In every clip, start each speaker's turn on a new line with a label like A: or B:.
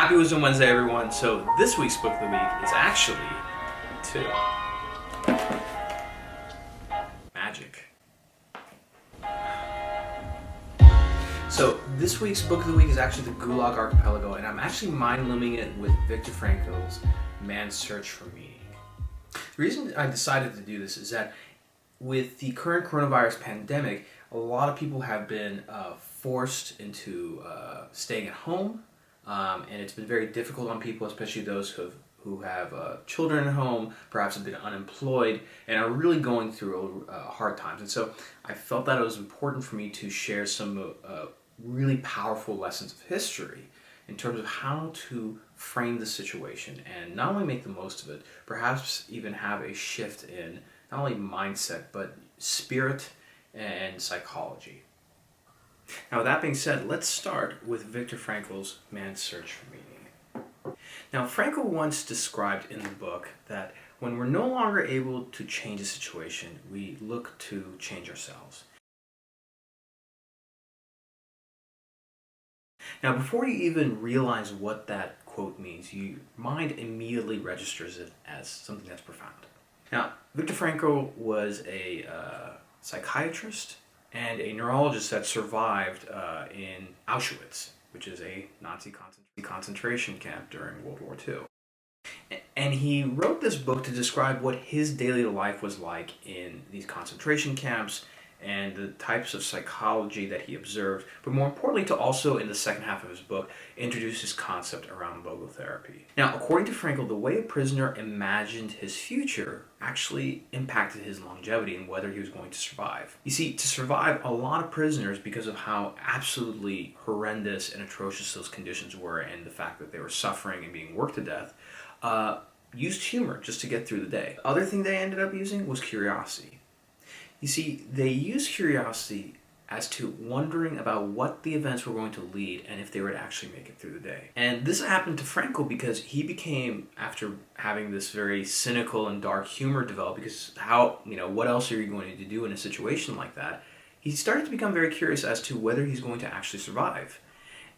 A: Happy Wisdom Wednesday, everyone. So this week's book of the week is actually two. Magic. So this week's book of the week is actually the Gulag Archipelago, and I'm actually mind-looming it with Viktor Frankl's Man's Search for Meaning. The reason I decided to do this is that with the current coronavirus pandemic, a lot of people have been forced into staying at home, and it's been very difficult on people, especially those who have children at home, perhaps have been unemployed, and are really going through hard times. And so I felt that it was important for me to share some really powerful lessons of history in terms of how to frame the situation and not only make the most of it, perhaps even have a shift in not only mindset, but spirit and psychology. Now, with that being said, let's start with Viktor Frankl's Man's Search for Meaning. Now, Frankl once described in the book that when we're no longer able to change a situation, we look to change ourselves. Now, before you even realize what that quote means, your mind immediately registers it as something that's profound. Now, Viktor Frankl was a psychiatrist and a neurologist that survived in Auschwitz, which is a Nazi concentration camp during World War II. And he wrote this book to describe what his daily life was like in these concentration camps and the types of psychology that he observed, but more importantly to also, in the second half of his book, introduce this concept around logotherapy. Now, according to Frankl, the way a prisoner imagined his future actually impacted his longevity and whether he was going to survive. You see, to survive, a lot of prisoners, because of how absolutely horrendous and atrocious those conditions were and the fact that they were suffering and being worked to death, used humor just to get through the day. The other thing they ended up using was curiosity. You see, they used curiosity as to wondering about what the events were going to lead and if they would actually make it through the day. And this happened to Frankl because he became, after having this very cynical and dark humor develop, because what else are you going to do in a situation like that? He started to become very curious as to whether he's going to actually survive.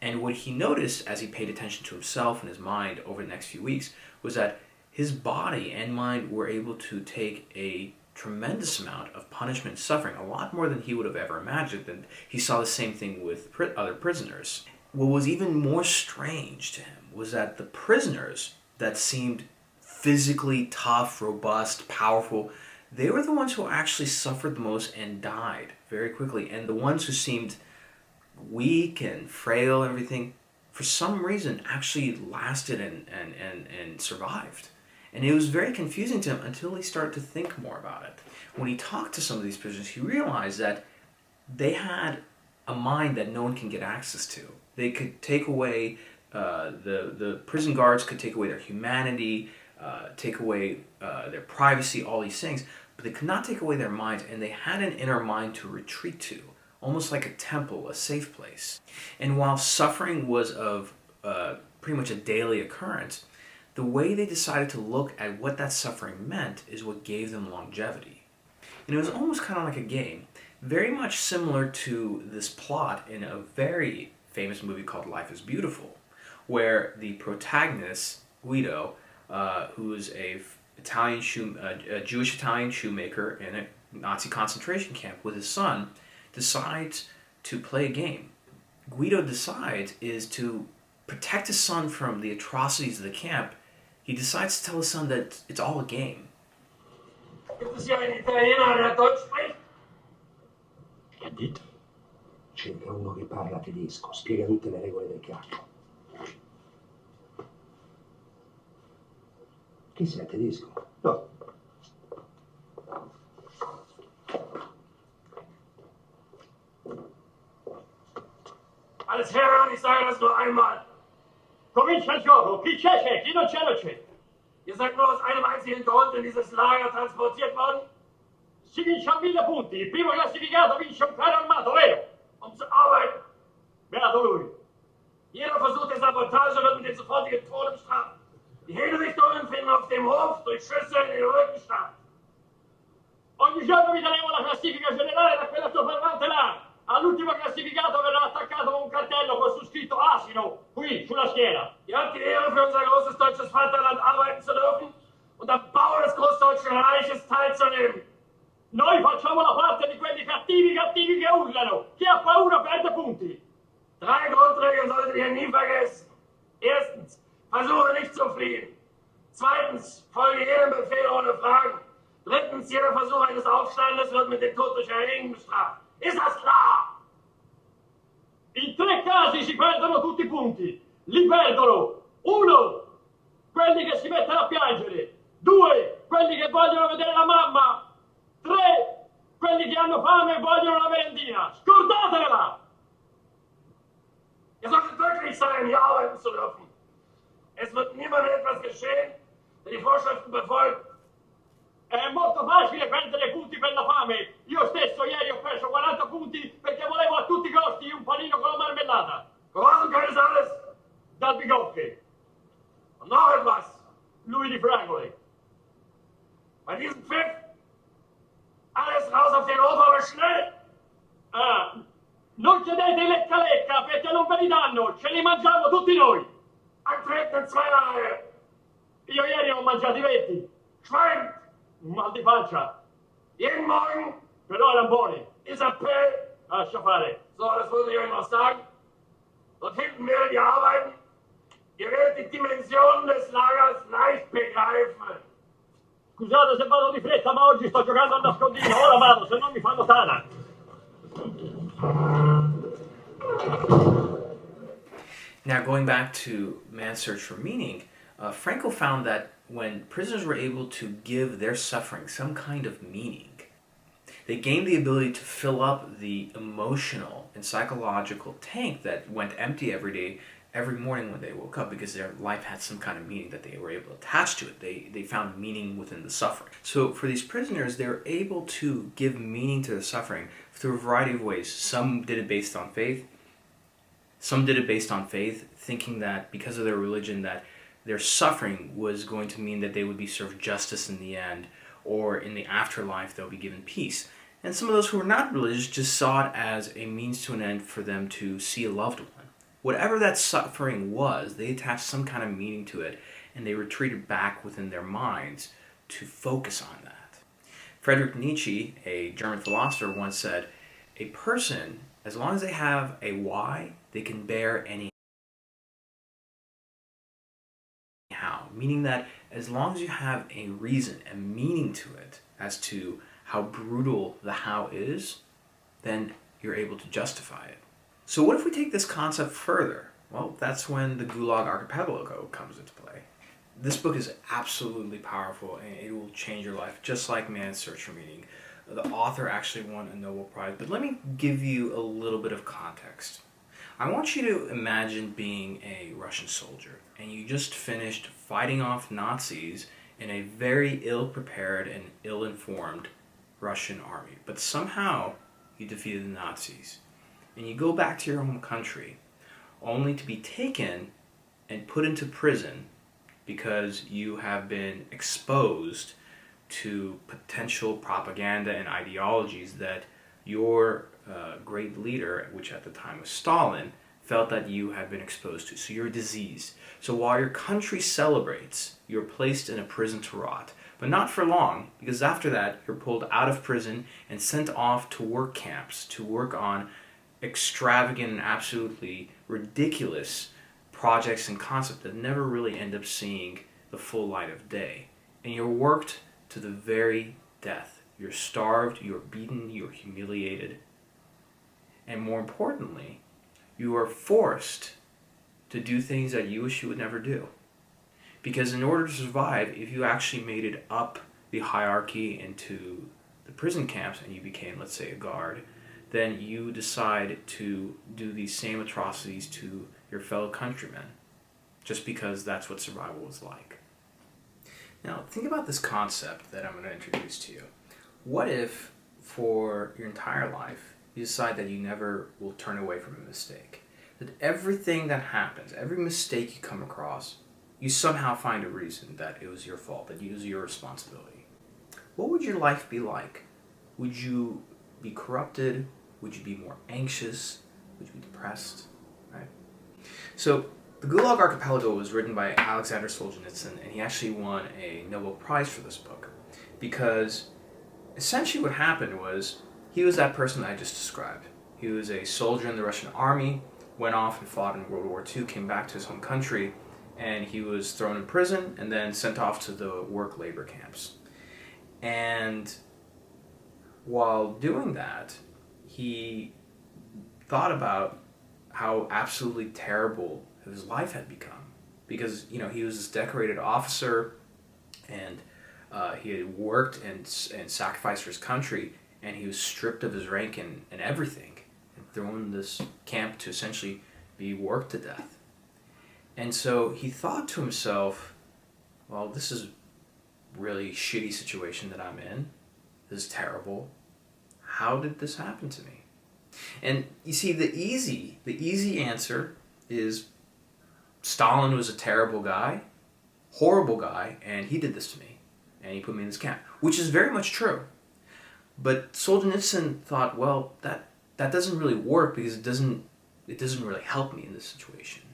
A: And what he noticed as he paid attention to himself and his mind over the next few weeks was that his body and mind were able to take a tremendous amount of punishment and suffering, a lot more than he would have ever imagined, and he saw the same thing with other prisoners. What was even more strange to him was that the prisoners that seemed physically tough, robust, powerful, they were the ones who actually suffered the most and died very quickly, and the ones who seemed weak and frail and everything, for some reason actually lasted and survived. And it was very confusing to him until he started to think more about it. When he talked to some of these prisoners, he realized that they had a mind that no one can get access to. They could take away, the prison guards could take away their humanity, take away their privacy, all these things, but they could not take away their minds, and they had an inner mind to retreat to, almost like a temple, a safe place. And while suffering was of pretty much a daily occurrence, the way they decided to look at what that suffering meant is what gave them longevity. And it was almost kind of like a game, very much similar to this plot in a very famous movie called Life is Beautiful, where the protagonist, Guido, who is a Jewish Italian shoemaker in a Nazi concentration camp with his son, decides to play a game. Guido decides is to protect his son from the atrocities of the camp. He decides to tell his son that it's all a game.
B: Gibt es hier einen Italiener, der Deutsch spricht?
C: Che ha detto? Cerca uno che parla tedesco, spiega tutte le regole del gioco. Chi sei, tedesco? No.
B: Alles her, ich sage das nur einmal.
D: Comincia il gioco, chi c'è, chi non c'è, non c'è.
B: Ihr seid nur aus einem einzigen Grund in dieses Lager transportiert worden?
D: Si vince a 1000 punti, il primo classificato vince un carro armato, vero?
B: Um zu arbeiten.
D: Beato lui.
B: Jeder Versuch der Sabotage wird mit dem sofortigen Tod bestraft. Die Hinrichtungen finden auf dem Hof durch Schüsse in den Rücken statt.
D: Ogni giorno vi daremo la classifica generale da quella tua parlante là. All'ultimo classificato verrà attaccato con un cartello con su scritto asino, Qui, sulla schiena.
B: Ihr habt die Ehre, für unser großes deutsches Vaterland arbeiten zu dürfen und am Bau des Großdeutschen Reiches teilzunehmen.
D: Noi facciamo la parte di quelli cattivi che urlano. Chi ha paura perde punti.
B: 3 Grundregeln solltet ihr nie vergessen. Erstens, versuche nicht zu fliehen. Zweitens, folge jedem Befehl ohne Fragen. Drittens, jeder Versuch eines Aufstandes wird mit dem Tod durch Erhängen bestraft. Ist das klar?
D: In 3 casi si perdono tutti i punti. Li perdono. 1. Quelli che si mettono a piangere. 2. Quelli che vogliono vedere la mamma. 3. Quelli che hanno fame e vogliono la merendina. Scordatevela!
B: Ihr solltet glücklich sein, hier arbeiten zu dürfen. Es wird niemandem etwas geschehen, der die Vorschriften befolgt.
D: È molto facile perdere punti per la fame. Io stesso ieri ho perso 40 punti perché volevo a tutti i costi un panino con la marmellata.
B: Gehorsam können ist alles.
D: Dal Bigocche.
B: Und noch etwas.
D: Lui di Frankl.
B: Bei diesem Pfiff, alles raus auf den Hof, aber schnell.
D: Ah, non cedete i lecca perché non ve li danno. Ce li mangiamo tutti noi.
B: Antreten in Zweierreihe.
D: Io ieri ho mangiati 20.
B: Schweigend.
D: Un mal di pancia.
B: Jeden Morgen.
D: Però erano buoni.
B: Ist Appell.
D: Lascia fare.
B: So, das wollte ich euch noch sagen. Dort hinten werdet ihr arbeiten. Ihr werdet die Dimensionen des Lagers leicht begreifen.
D: Scusate se vado di fretta, ma oggi sto giocando a nascondino. Ora vado, se no mi fanno tana.
A: Now, going back to Man's Search for Meaning, Frankl found that when prisoners were able to give their suffering some kind of meaning, they gained the ability to fill up the emotional and psychological tank that went empty every morning when they woke up, because their life had some kind of meaning that they were able to attach to it. They found meaning within the suffering. So for these prisoners, they were able to give meaning to their suffering through a variety of ways. Some did it based on faith. Some did it based on faith, thinking that because of their religion that their suffering was going to mean that they would be served justice in the end, or in the afterlife they'll be given peace. And some of those who were not religious just saw it as a means to an end for them to see a loved one. Whatever that suffering was, they attached some kind of meaning to it, and they retreated back within their minds to focus on that. Friedrich Nietzsche, a German philosopher, once said, "A person, as long as they have a why, they can bear any how." Meaning that as long as you have a reason, a meaning to it, as to how brutal the how is, then you're able to justify it. So what if we take this concept further? Well, that's when the Gulag Archipelago comes into play. This book is absolutely powerful, and it will change your life, just like Man's Search for Meaning. The author actually won a Nobel Prize, but let me give you a little bit of context. I want you to imagine being a Russian soldier, and you just finished fighting off Nazis in a very ill-prepared and ill-informed Russian army. But somehow you defeated the Nazis. And you go back to your home country, only to be taken and put into prison because you have been exposed to potential propaganda and ideologies that your great leader, which at the time was Stalin, felt that you had been exposed to. So you're diseased. So while your country celebrates, you're placed in a prison to rot. But not for long, because after that, you're pulled out of prison and sent off to work camps to work on extravagant and absolutely ridiculous projects and concepts that never really end up seeing the full light of day. And you're worked to the very death. You're starved, you're beaten, you're humiliated. And more importantly, you are forced to do things that you wish you would never do. Because in order to survive, if you actually made it up the hierarchy into the prison camps and you became, let's say, a guard, then you decide to do these same atrocities to your fellow countrymen, just because that's what survival was like. Now, think about this concept that I'm going to introduce to you. What if, for your entire life, you decide that you never will turn away from a mistake? That everything that happens, every mistake you come across, you somehow find a reason that it was your fault, that it was your responsibility. What would your life be like? Would you be corrupted? Would you be more anxious? Would you be depressed? Right? So The Gulag Archipelago was written by Alexander Solzhenitsyn, and he actually won a Nobel Prize for this book. Because essentially what happened was, he was that person I just described. He was a soldier in the Russian army, went off and fought in World War II, came back to his home country, and he was thrown in prison and then sent off to the work labor camps. And while doing that, he thought about how absolutely terrible his life had become. Because, he was this decorated officer, and he had worked and sacrificed for his country, and he was stripped of his rank and everything, and thrown in this camp to essentially be worked to death. And so he thought to himself, well, this is a really shitty situation that I'm in. This is terrible. How did this happen to me? And you see, the easy answer is Stalin was a terrible guy, horrible guy, and he did this to me, and he put me in this camp, which is very much true. But Solzhenitsyn thought, well, that doesn't really work because it doesn't really help me in this situation.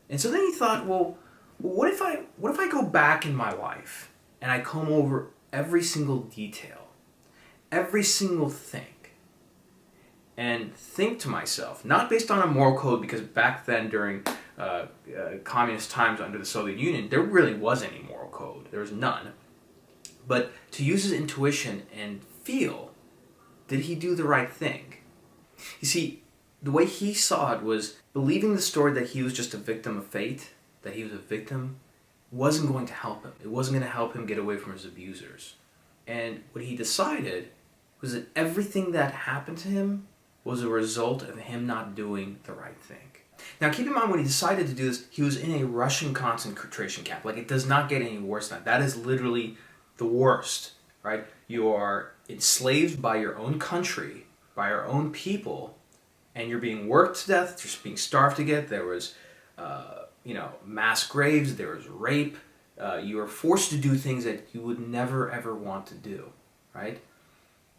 A: And so then he thought, well, what if I go back in my life and I comb over every single detail, every single thing, and think to myself, not based on a moral code, because back then during communist times under the Soviet Union, there really was any moral code. There was none. But to use his intuition and feel, did he do the right thing? You see, the way he saw it was believing the story that he was just a victim of fate, that he was a victim, wasn't going to help him. It wasn't going to help him get away from his abusers. And what he decided was that everything that happened to him was a result of him not doing the right thing. Now keep in mind, when he decided to do this, he was in a Russian concentration camp. Like, it does not get any worse than that. That is literally the worst, right? You are enslaved by your own country, by your own people, and you're being worked to death, you're being starved to death. There was, mass graves, there was rape. You were forced to do things that you would never, ever want to do, right?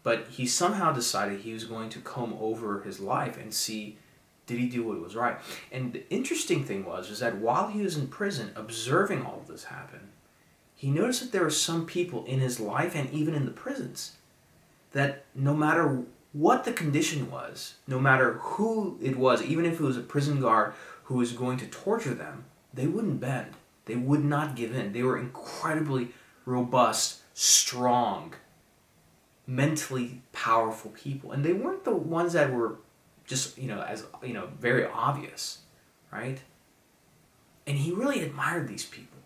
A: But he somehow decided he was going to comb over his life and see, did he do what was right? And the interesting thing was that while he was in prison, observing all of this happen, he noticed that there were some people in his life and even in the prisons that no matter what the condition was, no matter who it was, even if it was a prison guard who was going to torture them, they wouldn't bend. They would not give in. They were incredibly robust, strong, mentally powerful people. And they weren't the ones that were just, very obvious, right? And he really admired these people.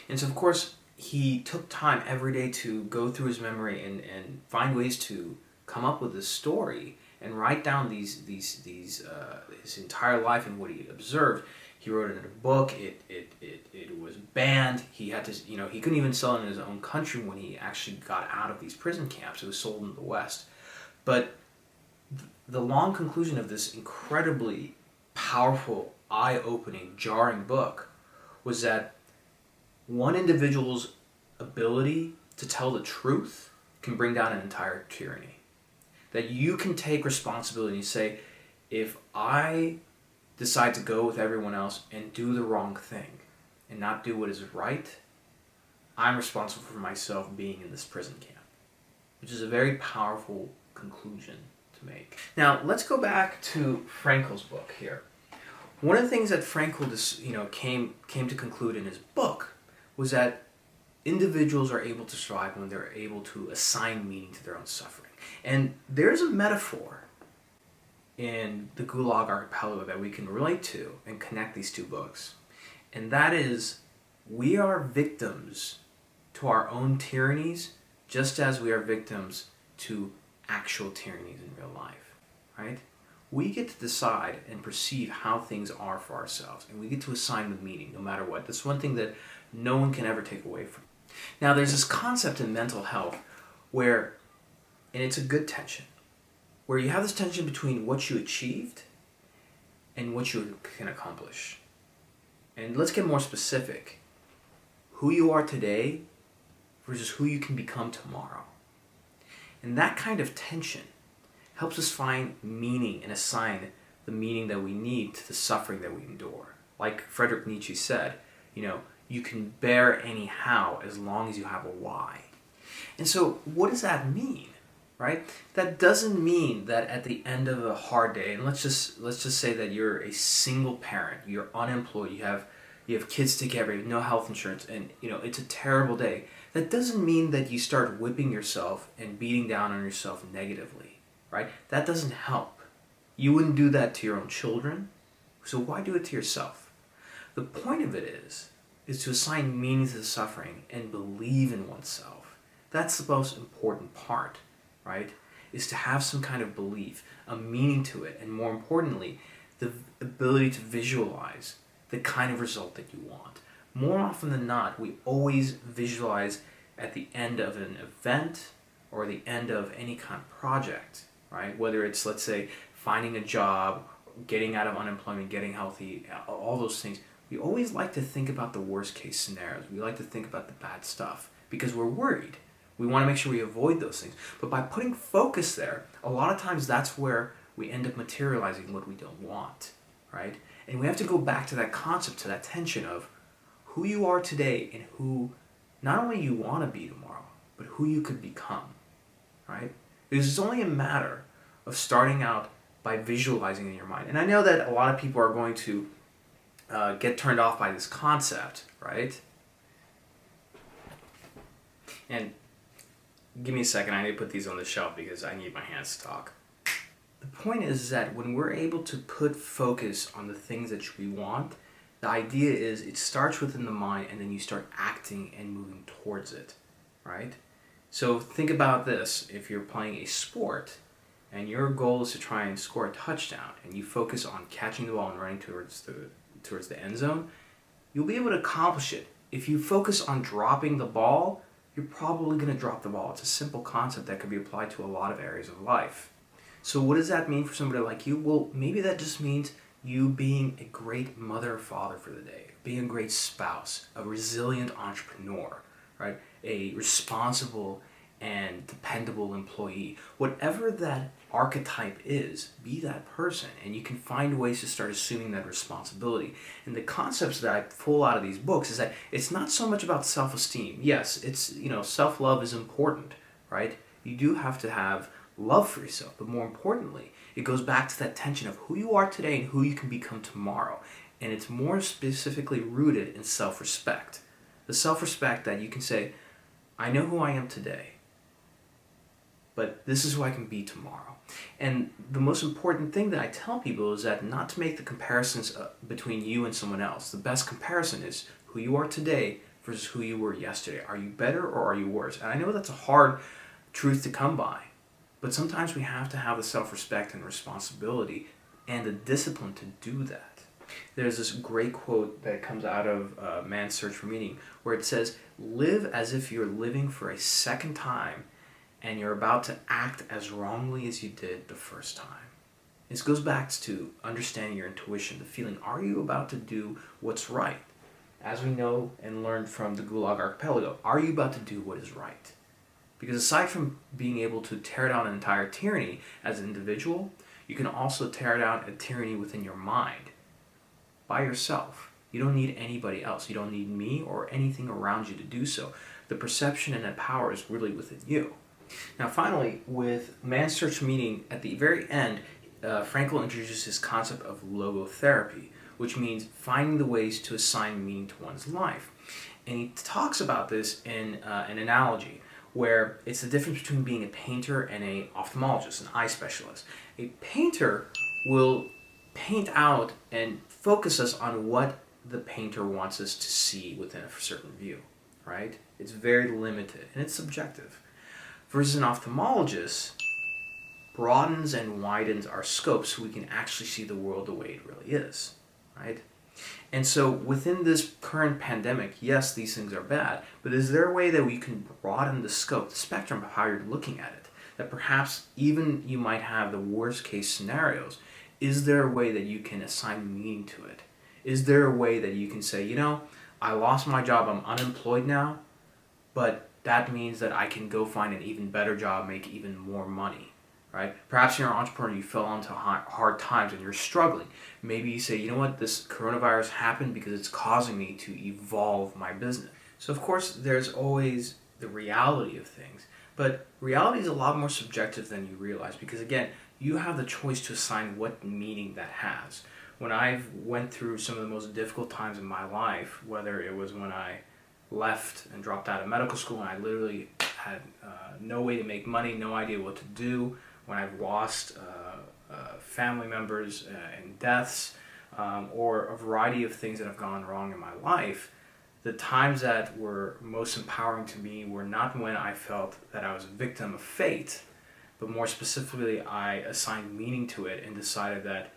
A: And so, of course, he took time every day to go through his memory and find ways to come up with this story and write down these his entire life and what he observed. He wrote it in a book. It was banned. He had to, he couldn't even sell it in his own country when he actually got out of these prison camps. It was sold in the West. But the long conclusion of this incredibly powerful, eye-opening, jarring book was that one individual's ability to tell the truth can bring down an entire tyranny. That you can take responsibility and say, if I decide to go with everyone else and do the wrong thing and not do what is right, I'm responsible for myself being in this prison camp. Which is a very powerful conclusion to make. Now, let's go back to Frankl's book here. One of the things that Frankl came to conclude in his book was that individuals are able to survive when they're able to assign meaning to their own suffering. And there's a metaphor in the Gulag Archipelago that we can relate to and connect these two books. And that is, we are victims to our own tyrannies just as we are victims to actual tyrannies in real life, right? We get to decide and perceive how things are for ourselves, and we get to assign them meaning no matter what. That's one thing that no one can ever take away from. Now, there's this concept in mental health where, and it's a good tension, where you have this tension between what you achieved and what you can accomplish. And let's get more specific. Who you are today versus who you can become tomorrow. And that kind of tension helps us find meaning and assign the meaning that we need to the suffering that we endure. Like Friedrich Nietzsche said, you can bear any how as long as you have a why. And so what does that mean, right? That doesn't mean that at the end of a hard day, and let's just say that you're a single parent, you're unemployed, you have kids to take care of, you have no health insurance, and it's a terrible day. That doesn't mean that you start whipping yourself and beating down on yourself negatively, right? That doesn't help. You wouldn't do that to your own children, so why do it to yourself? The point of it is to assign meaning to the suffering and believe in oneself. That's the most important part, right? Is to have some kind of belief, a meaning to it, and more importantly, the ability to visualize the kind of result that you want. More often than not, we always visualize at the end of an event or the end of any kind of project, right? Whether it's, let's say, finding a job, getting out of unemployment, getting healthy, all those things. We always like to think about the worst case scenarios. We like to think about the bad stuff because we're worried. We want to make sure we avoid those things. But by putting focus there, a lot of times that's where we end up materializing what we don't want, right? And we have to go back to that concept, to that tension of who you are today and who not only you want to be tomorrow, but who you could become, right? Because it's only a matter of starting out by visualizing in your mind. And I know that a lot of people are going to get turned off by this concept, right? And give me a second, I need to put these on the shelf because I need my hands to talk. The point is that when we're able to put focus on the things that we want, the idea is it starts within the mind and then you start acting and moving towards it, right? So think about this. If you're playing a sport and your goal is to try and score a touchdown and you focus on catching the ball and running towards the end zone, you'll be able to accomplish it. If you focus on dropping the ball, you're probably going to drop the ball. It's a simple concept that could be applied to a lot of areas of life. So what does that mean for somebody like you? Well, maybe that just means you being a great mother or father for the day, being a great spouse, a resilient entrepreneur, right? A responsible and dependable employee. Whatever that archetype is, be that person, and you can find ways to start assuming that responsibility. And the concepts that I pull out of these books is that it's not so much about self-esteem. Yes, it's, self-love is important, right? You do have to have love for yourself, but more importantly, it goes back to that tension of who you are today and who you can become tomorrow. And it's more specifically rooted in self-respect. The self-respect that you can say, I know who I am today, but this is who I can be tomorrow. And the most important thing that I tell people is that not to make the comparisons between you and someone else. The best comparison is who you are today versus who you were yesterday. Are you better or are you worse? And I know that's a hard truth to come by, but sometimes we have to have the self-respect and responsibility and the discipline to do that. There's this great quote that comes out of Man's Search for Meaning where it says, live as if you're living for a second time and you're about to act as wrongly as you did the first time. This goes back to understanding your intuition, the feeling, are you about to do what's right? As we know and learned from the Gulag Archipelago, are you about to do what is right? Because aside from being able to tear down an entire tyranny as an individual, you can also tear down a tyranny within your mind by yourself. You don't need anybody else. You don't need me or anything around you to do so. The perception and that power is really within you. Now finally, with Man's Search for Meaning, at the very end, Frankl introduces this concept of logotherapy, which means finding the ways to assign meaning to one's life. And he talks about this in an analogy where it's the difference between being a painter and an ophthalmologist, an eye specialist. A painter will paint out and focus us on what the painter wants us to see within a certain view, right? It's very limited and it's subjective. Versus an ophthalmologist broadens and widens our scope so we can actually see the world the way it really is, right? And so within this current pandemic, yes, these things are bad, but is there a way that we can broaden the scope, the spectrum of how you're looking at it? That perhaps even you might have the worst case scenarios. Is there a way that you can assign meaning to it? Is there a way that you can say, I lost my job, I'm unemployed now, but that means that I can go find an even better job, make even more money, right? Perhaps you're an entrepreneur, you fell into hard times and you're struggling. Maybe you say, you know what, this coronavirus happened because it's causing me to evolve my business. So of course, there's always the reality of things, but reality is a lot more subjective than you realize, because again, you have the choice to assign what meaning that has. When I went through some of the most difficult times in my life, whether it was when I left and dropped out of medical school and I literally had no way to make money, no idea what to do, when I've lost family members and deaths, or a variety of things that have gone wrong in my life, the times that were most empowering to me were not when I felt that I was a victim of fate, but more specifically, I assigned meaning to it and decided that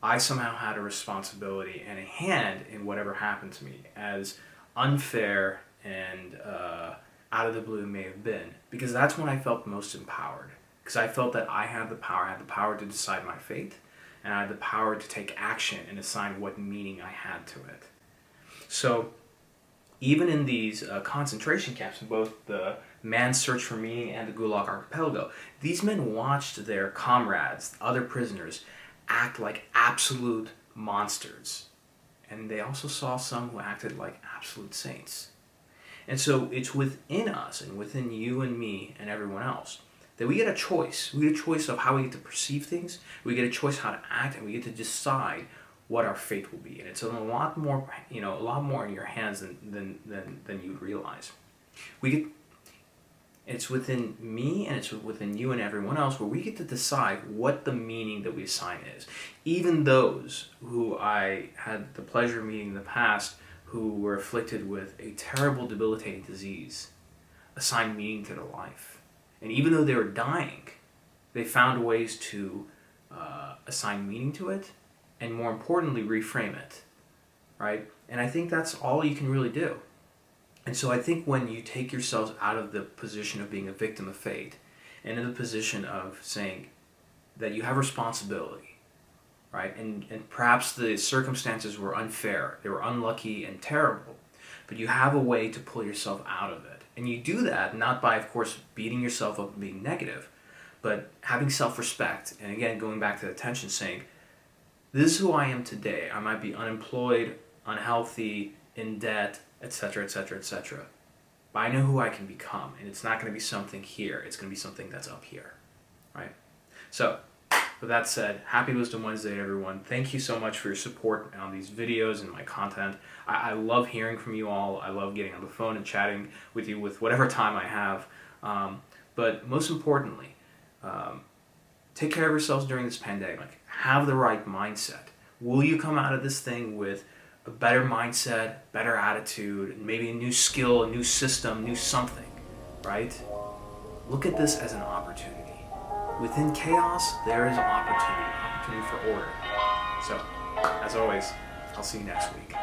A: I somehow had a responsibility and a hand in whatever happened to me, as unfair and out of the blue it may have been, because that's when I felt most empowered. Because I felt that I had the power to decide my fate, and I had the power to take action and assign what meaning I had to it. So even in these concentration camps, in both the Man's Search for Meaning and the Gulag Archipelago, these men watched their comrades, other prisoners, act like absolute monsters. And they also saw some who acted like absolute saints. And so it's within us and within you and me and everyone else that we get a choice. We get a choice of how we get to perceive things. We get a choice how to act, and we get to decide what our fate will be. And it's a lot more, a lot more in your hands than you realize. It's within me and it's within you and everyone else where we get to decide what the meaning that we assign is. Even those who I had the pleasure of meeting in the past who were afflicted with a terrible debilitating disease assigned meaning to their life. And even though they were dying, they found ways to assign meaning to it, and more importantly, reframe it, right? And I think that's all you can really do. And so I think when you take yourselves out of the position of being a victim of fate and in the position of saying that you have responsibility, right? And perhaps the circumstances were unfair, they were unlucky and terrible, but you have a way to pull yourself out of it. And you do that not by, of course, beating yourself up and being negative, but having self-respect. And again, going back to the attention, saying, this is who I am today. I might be unemployed, unhealthy, in debt, etc., etc., etc. But I know who I can become, and it's not going to be something here. It's going to be something that's up here, right? So, with that said, happy Wisdom Wednesday, everyone. Thank you so much for your support on these videos and my content. I love hearing from you all. I love getting on the phone and chatting with you with whatever time I have. But most importantly, take care of yourselves during this pandemic. Have the right mindset. Will you come out of this thing with a better mindset, better attitude, maybe a new skill, a new system, new something, right? Look at this as an opportunity. Within chaos, there is opportunity for order. So, as always, I'll see you next week.